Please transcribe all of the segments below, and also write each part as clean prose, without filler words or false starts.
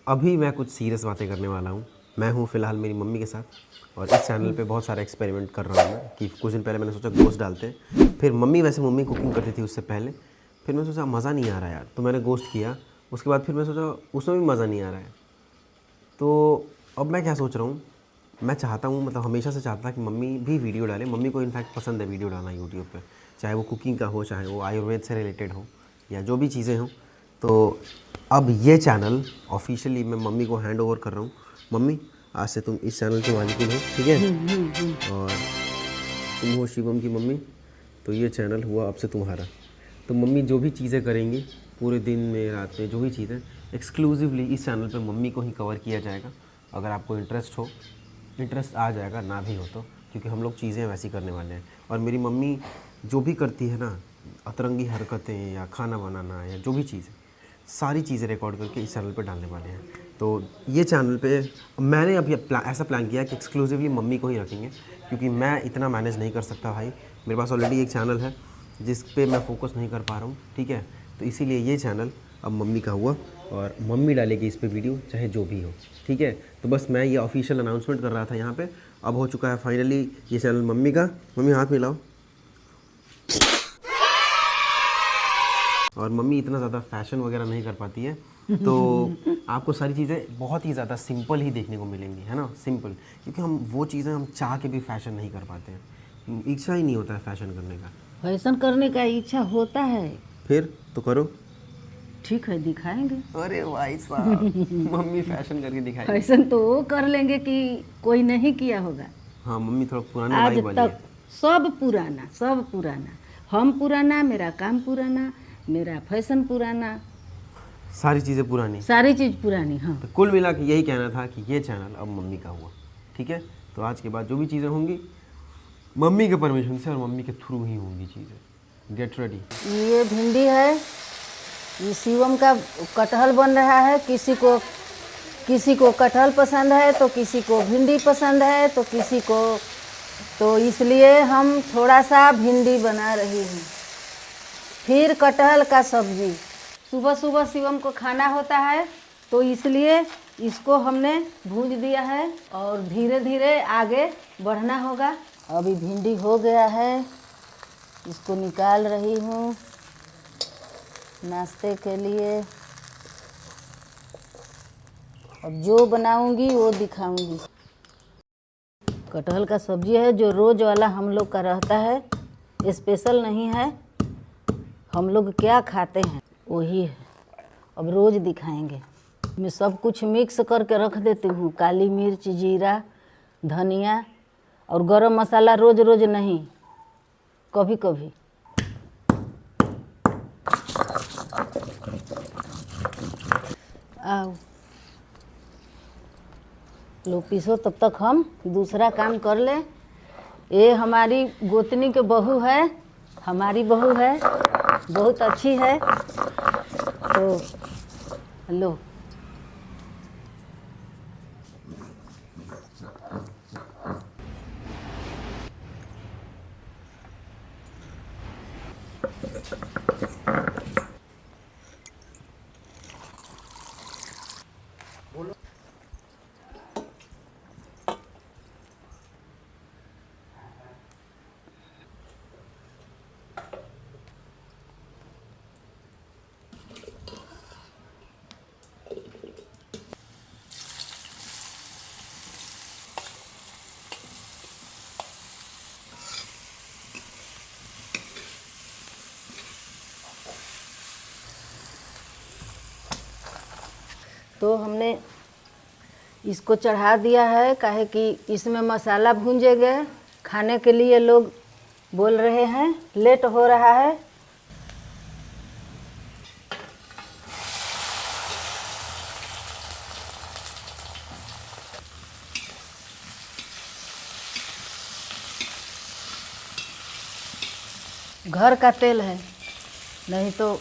अभी मैं कुछ सीरियस बातें करने वाला हूँ। मैं हूँ फ़िलहाल मेरी मम्मी के साथ और इस चैनल पे बहुत सारा एक्सपेरिमेंट कर रहा हूँ मैं कि कुछ दिन पहले मैंने सोचा गोश्त डालते हैं। फिर मम्मी कुकिंग करती थी उससे पहले। फिर मैं सोचा मज़ा नहीं आ रहा यार, तो मैंने गोश्त किया। उसके बाद फिर मैं सोचा उसमें भी मज़ा नहीं आ रहा है। तो अब मैं क्या सोच रहा हूँ, मैं चाहता हूँ, मतलब हमेशा से चाहता कि मम्मी भी वीडियो डाले। मम्मी को इनफैक्ट पसंद है वीडियो डालना यूट्यूब पे, चाहे वो कुकिंग का हो, चाहे वो आयुर्वेद से रिलेटेड हो या जो भी चीज़ें हों। तो अब ये चैनल ऑफिशियली मैं मम्मी को हैंड ओवर कर रहा हूँ। मम्मी, आज से तुम इस चैनल की मालिकिन हो, ठीक है? और तुम हो शिवम की मम्मी, तो ये चैनल हुआ अब से तुम्हारा। तो मम्मी जो भी चीज़ें करेंगी पूरे दिन में, रात में, जो भी चीज़ें एक्सक्लूसिवली इस चैनल पे मम्मी को ही कवर किया जाएगा। अगर आपको इंटरेस्ट आ जाएगा, ना भी हो तो, क्योंकि हम लोग चीज़ें वैसी करने वाले हैं। और मेरी मम्मी जो भी करती है ना, अतरंगी हरकतें या खाना बनाना या जो भी चीज़ें, सारी चीज़ें रिकॉर्ड करके इस चैनल पे डालने वाले हैं। तो ये चैनल पे मैंने अभी ऐसा प्लान किया कि एक्सक्लूसिवली मम्मी को ही रखेंगे, क्योंकि मैं इतना मैनेज नहीं कर सकता भाई। मेरे पास ऑलरेडी एक चैनल है जिस पे मैं फोकस नहीं कर पा रहा हूँ, ठीक है? तो इसीलिए ये चैनल अब मम्मी का हुआ और मम्मी डालेगी इस पे वीडियो, चाहे जो भी हो, ठीक है? तो बस मैं ये ऑफिशियल अनाउंसमेंट कर रहा था यहाँ पे। अब हो चुका है फाइनली ये चैनल मम्मी का। मम्मी हाथ मिलाओ। और मम्मी इतना ज़्यादा फैशन वगैरह नहीं कर पाती है, तो आपको सारी चीज़ें बहुत ही ज़्यादा सिंपल ही देखने को मिलेंगी, है ना? सिंपल, क्योंकि हम वो चीज़ें हम चाह के भी फैशन नहीं कर पाते हैं। इच्छा ही नहीं होता है फैशन करने का। फैशन करने का इच्छा होता है। फिर तो करो। ठीक है, दिखाएंगे। अरे भाई साहब, मम्मी फैशन करके दिखाएगी। फैशन तो वो कर लेंगे कि कोई नहीं किया होगा। हाँ, मम्मी थोड़ा पुराने आज वाइब वाली तक है। सब पुराना, सब पुराना। हम पुराना, मेरा काम पुराना, मेरा फैशन पुराना, सारी चीज़ें पुरानी। सारी चीज़ पुरानी। हाँ, तो कुल मिला के यही कहना था कि ये चैनल अब मम्मी का हुआ, ठीक है? तो आज के बाद जो भी चीज़ें होंगी मम्मी के परमिशन से और मम्मी के थ्रू ही होंगी चीज़ें। Get ready. ये भिंडी है, ये शिवम का कटहल बन रहा है। किसी को कटहल पसंद है, तो किसी को भिंडी पसंद है, तो किसी को, तो इसलिए हम थोड़ा सा भिंडी बना रही हूँ। फिर कटहल का सब्जी। सुबह सुबह शिवम को खाना होता है, तो इसलिए इसको हमने भूंज दिया है और धीरे धीरे आगे बढ़ना होगा। अभी भिंडी हो गया है, इसको निकाल रही हूँ नाश्ते के लिए। अब जो बनाऊंगी वो दिखाऊंगी। कटहल का सब्जी है जो रोज़ वाला हम लोग का रहता है, स्पेशल नहीं है। हम लोग क्या खाते हैं वही है, अब रोज़ दिखाएंगे। मैं सब कुछ मिक्स करके रख देती हूँ, काली मिर्च, जीरा, धनिया और गरम मसाला। रोज़ रोज़ नहीं, कभी कभी। आओ लो पीसो, तब तक हम दूसरा काम कर ले। ये हमारी गोतनी के बहू है, हमारी बहू है, बहुत अच्छी है। तो लो, तो हमने इसको चढ़ा दिया है, काहे कि इसमें मसाला भूंजेंगे। खाने के लिए लोग बोल रहे हैं, लेट हो रहा है। घर का तेल है, नहीं तो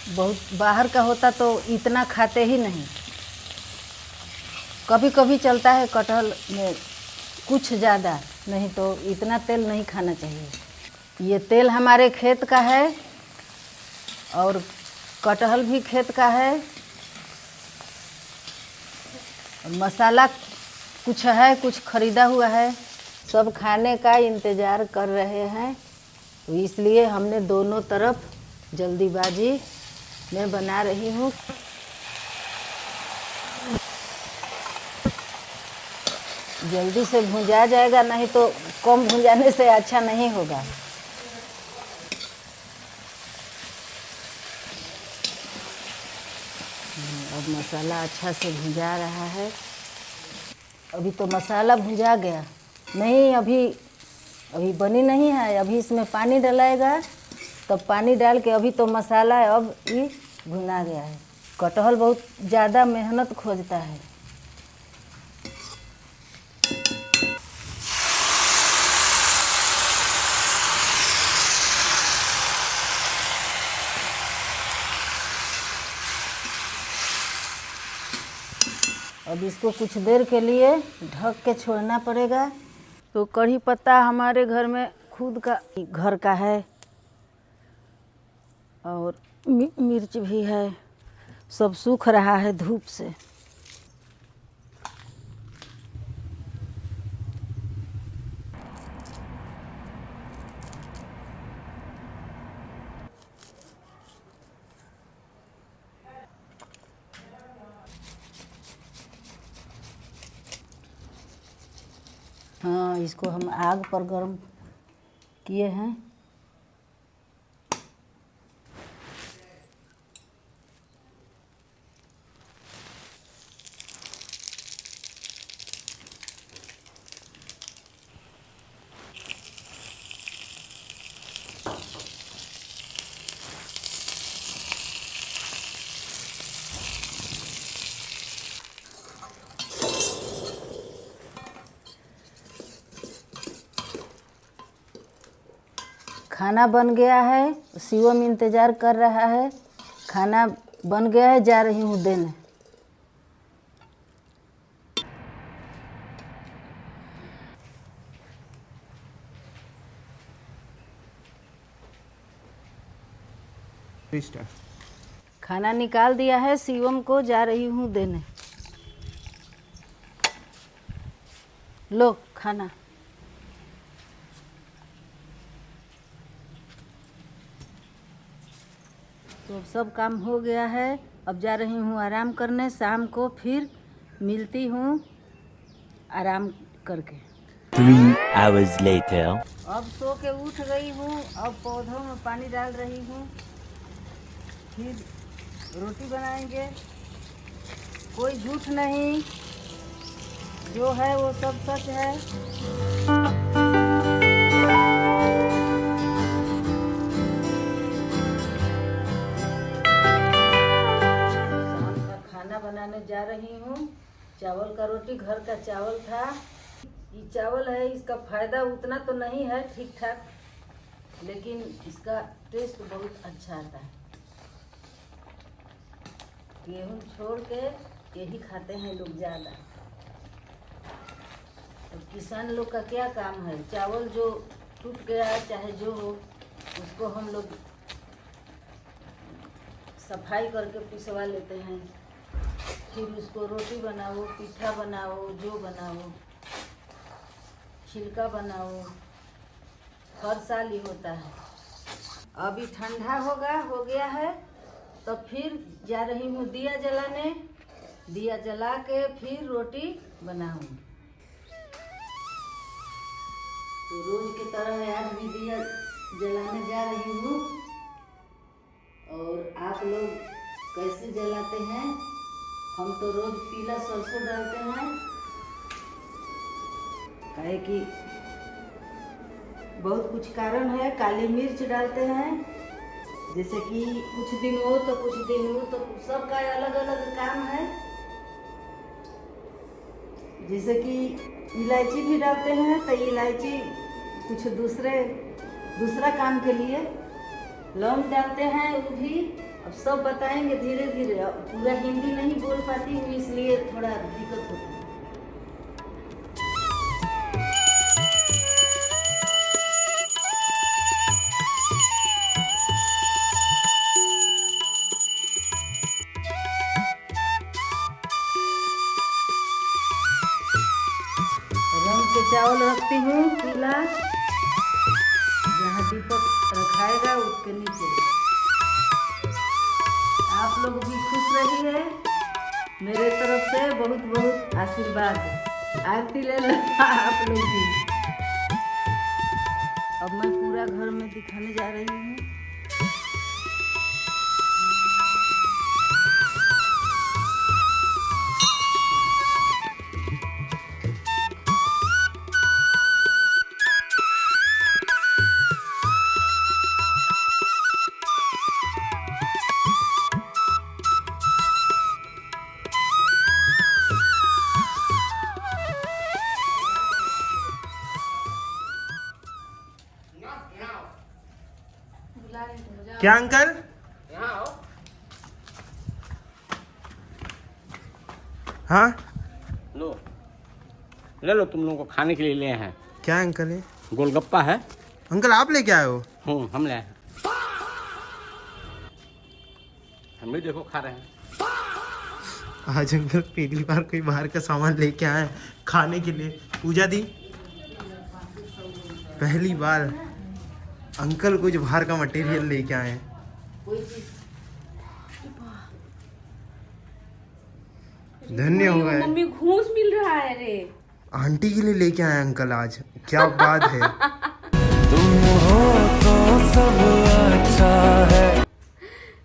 बहुत बाहर का होता तो इतना खाते ही नहीं। कभी कभी चलता है कटहल में कुछ ज़्यादा, नहीं तो इतना तेल नहीं खाना चाहिए। ये तेल हमारे खेत का है और कटहल भी खेत का है। और मसाला कुछ है, कुछ खरीदा हुआ है। सब खाने का इंतज़ार कर रहे हैं, तो इसलिए हमने दोनों तरफ जल्दीबाजी में बना रही हूँ। जल्दी से भुंजा जाएगा, नहीं तो कम भुंजाने से अच्छा नहीं होगा। अब मसाला अच्छा से भुंजा रहा है। अभी तो मसाला भुंजा गया नहीं, अभी बनी नहीं है। अभी इसमें पानी डलाएगा, तब पानी डाल के अभी तो मसाला अब ये भुना गया है। कटहल बहुत ज़्यादा मेहनत खोजता है। अब इसको कुछ देर के लिए ढक के छोड़ना पड़ेगा। तो कढ़ी पत्ता हमारे घर में खुद का घर का है, और मिर्च भी है। सब सूख रहा है धूप से। हाँ, इसको हम आग पर गर्म किए हैं। खाना बन गया है, शिवम इंतज़ार कर रहा है। खाना बन गया है, जा रही हूँ देने। खाना निकाल दिया है, शिवम को जा रही हूँ देने। लो खाना। तो सब काम हो गया है, अब जा रही हूँ आराम करने। शाम को फिर मिलती हूँ आराम करके। 3 hours later. अब सो के उठ गई हूँ, अब पौधों में पानी डाल रही हूँ। फिर रोटी बनाएंगे। कोई झूठ नहीं, जो है वो सब सच है। खाना बनाने जा रही हूँ। चावल का रोटी, घर का चावल था। ये चावल है, इसका फायदा उतना तो नहीं है, ठीक ठाक, लेकिन इसका टेस्ट बहुत अच्छा आता है। गेहूँ छोड़ के यही खाते हैं लोग ज़्यादा। तो किसान लोग का क्या काम है, चावल जो टूट गया चाहे जो हो, उसको हम लोग सफाई करके पिसवा लेते हैं। फिर उसको रोटी बनाओ, पीठा बनाओ, जो बनाओ, छिलका बनाओ, हर साल ही होता है। अभी ठंडा हो गया है, तो फिर जा रही हूँ दिया जलाने। दिया जला के फिर रोटी बनाऊँ। तो रोज की तरह आज भी दिया जलाने जा रही हूँ। और आप लोग कैसे जलाते हैं? हम तो रोज पीला सरसों डालते हैं, काहे कि बहुत कुछ कारण है। काली मिर्च डालते हैं, जैसे कि कुछ दिन हो तो कुछ दिन हो, तो सबका अलग अलग काम है। जैसे कि इलायची भी डालते हैं, तो इलायची कुछ दूसरा काम के लिए। लौंग डालते हैं, वो भी अब सब बताएंगे धीरे धीरे। पूरा हिंदी नहीं बोल पाती हूँ, इसलिए थोड़ा दिक्कत होता है। चावल रखती हूँ पीला, जहाँ दीपक रखाएगा उसके नीचे। आप लोग भी खुश रहिए, मेरे तरफ से बहुत बहुत आशीर्वाद। आरती ले लो आप लोग भी। अब मैं पूरा घर में दिखाने जा रही हूँ। क्या अंकल? हाँ लो ले लो, तुम लोगों को खाने के लिए ले हैं। क्या अंकल है? गोलगप्पा है। अंकल आप लेके आए हो? हम ले आए हैं। हम भी देखो खा रहे हैं। आज अंकल पहली बार कोई बाहर का सामान लेके आए हैं खाने के लिए। पूजा दी, पहली बार अंकल कुछ बाहर का मटेरियल लेके आए हैं। धन्य हो गए। मम्मी घूस मिल रहा है रे। आंटी के लिए लेके आए अंकल आज, क्या बात है।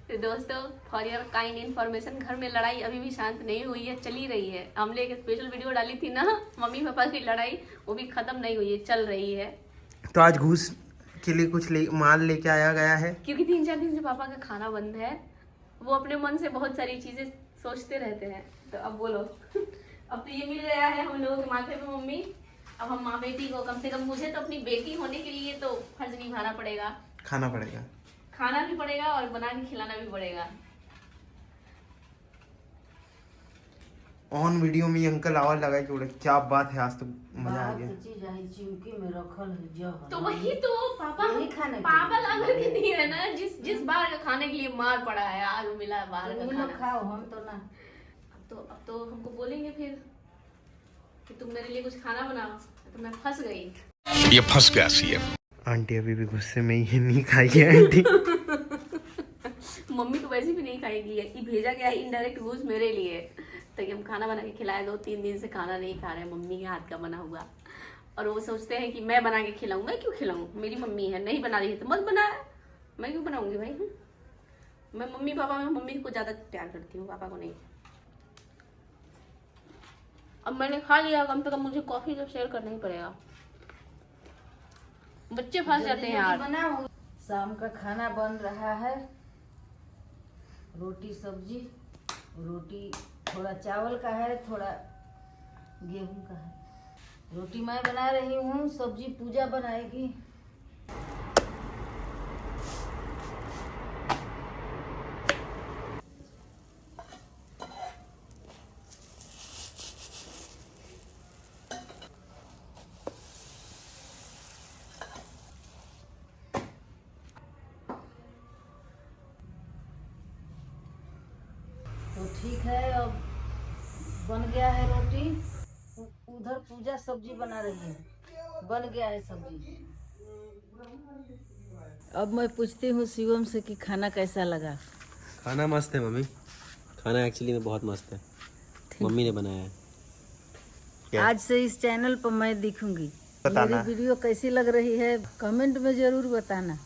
तो दोस्तों फॉर योर काइंड इन्फॉर्मेशन, घर में लड़ाई अभी भी शांत नहीं हुई है, चली रही है। हमने एक स्पेशल वीडियो डाली थी ना मम्मी पापा की लड़ाई, वो भी खत्म नहीं हुई है, चल रही है। तो आज घूस के लिए कुछ माल लेके आया गया है, क्योंकि 3-4 दिन से पापा का खाना बंद है, वो अपने मन से बहुत सारी चीजें सोचते रहते हैं। तो अब बोलो अब तो ये मिल गया है हम लोगों के माथे पे मम्मी। अब हम माँ बेटी को, कम से कम मुझे तो अपनी बेटी होने के लिए तो फर्ज निभाना पड़ेगा, खाना पड़ेगा, खाना भी पड़ेगा और बना के खिलाना भी पड़ेगा। ऑन वीडियो में अंकल आवाज लगा के उड़े, क्या बात है, आज तो मजा आ गया। चीज है चिमकी में रखल है जो तो वही तो पापा यही खाने के पापा ला करके दिए है ना, जिस बार का खाने के लिए मार पड़ा है, आज वो मिला है बाहर का तुम खाना। लोग खाओ, हम तो ना। अब तो हमको बोलेंगे फिर कि तुम मेरे लिए कुछ खाना बनाओ, तो मैं फंस गई। ये फंस गया सीएम। आंटी अभी भी गुस्से में ही नहीं खाई आंटी। मम्मी तो वैसे भी नहीं खाएगी, ये भेजा गया है इनडायरेक्ट घूस मेरे लिए, ताकि हम खाना बना के खिलाए। 2-3 दिन से खाना नहीं खा रहे हैं मम्मी के हाथ का बना हुआ, और वो सोचते हैं कि मैं बना के खिलाऊं। मैं क्यों खिलाऊं, मेरी मम्मी है, नहीं बना रही है तो मत बना, मैं क्यों बनाऊंगी भाई। मैं मम्मी पापा में मम्मी को ज़्यादा प्यार करती हूँ, पापा को नहीं। अब मैंने खा लिया, कम से कम मुझे कॉफी तो शेयर करना ही पड़ेगा, बच्चे फंस जाते हैं यार। बनाओ। शाम का खाना बन रहा है, रोटी सब्जी। रोटी थोड़ा चावल का है, थोड़ा गेहूं का है। रोटी मैं बना रही हूँ, सब्जी पूजा बनाएगी। तो ठीक है, अब बन गया है रोटी। उधर पूजा सब्जी बना रही है, बन गया है सब्जी। अब मैं पूछती हूँ शिवम से कि खाना कैसा लगा। खाना मस्त है मम्मी, खाना एक्चुअली में बहुत मस्त है, मम्मी ने बनाया है। आज से इस चैनल पर मैं दिखूंगी। मेरी वीडियो कैसी लग रही है कमेंट में जरूर बताना।